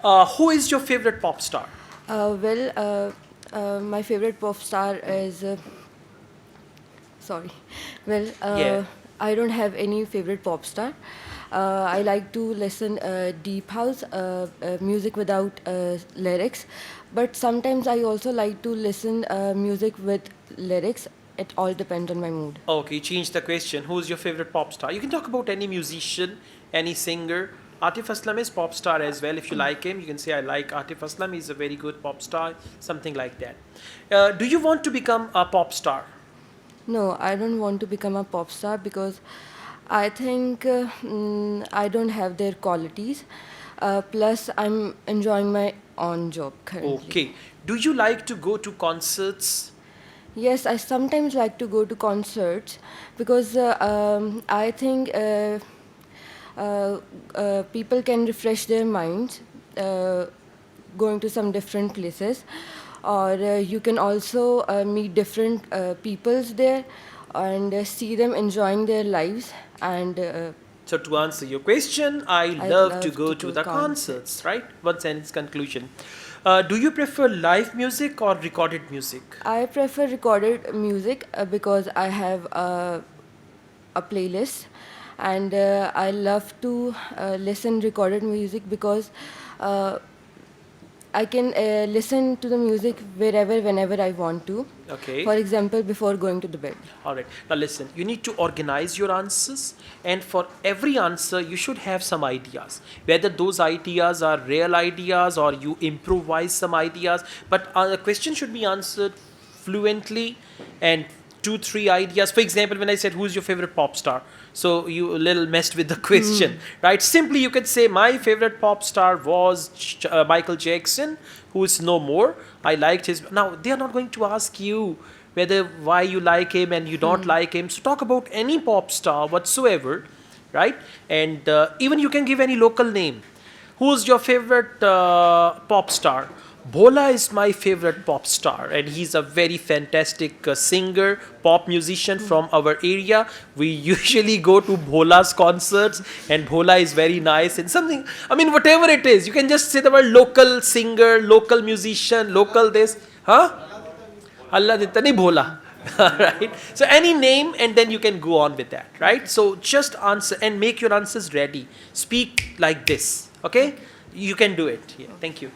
Who is your favorite pop star? My favorite pop star is sorry. Well, Yeah. I don't have any favorite pop star. I like to listen deep house music without lyrics, but sometimes I also like to listen music with lyrics. It all depends on my mood. Okay, change the question. Who's your favorite pop star? You can talk about any musician, any singer. Atif Aslam is pop star as well. If you like him, you can say I like Atif Aslam. He's a very good pop star. Something like that. Do you want to become a pop star? No, I don't want to become a pop star because I think I don't have their qualities. Plus, I'm enjoying my own job currently. Okay. Do you like to go to concerts? Yes, I sometimes like to go to concerts because I think people can refresh their minds going to some different places, or you can also meet different peoples there and see them enjoying their lives. And So to answer your question, I I love to love go to to go the concerts. concerts, right? One sentence conclusion. Do you prefer live music or recorded music? I prefer recorded music because I have a playlist, and I love to listen recorded music because uh, I can listen to the music wherever, whenever I want to. Okay. For example, before going to the bed. All right. Now listen, you need to organize your answers, and for every answer, you should have some ideas. Whether those ideas are real ideas or you improvise some ideas, but the question should be answered fluently and two, three ideas. For example, when I said, who's your favorite pop star? So you a little messed with the question, right? Simply, you could say, my favorite pop star was Michael Jackson, who is no more. I liked his. Now, they are not going to ask you whether why you like him and you don't like him. So talk about any pop star whatsoever, right? And even you can give any local name. Who's your favorite pop star? Bhola is my favorite pop star, and he's a very fantastic singer, pop musician from our area. We usually go to Bhola's concerts, and Bhola is very nice. And something, I mean, whatever it is, you can just say the word local singer, local musician, local this, huh? Allah ditta nahi bhola. Right? So any name and then you can go on with that, right? So just answer and make your answers ready. Speak like this, okay? You can do it. Yeah, thank you.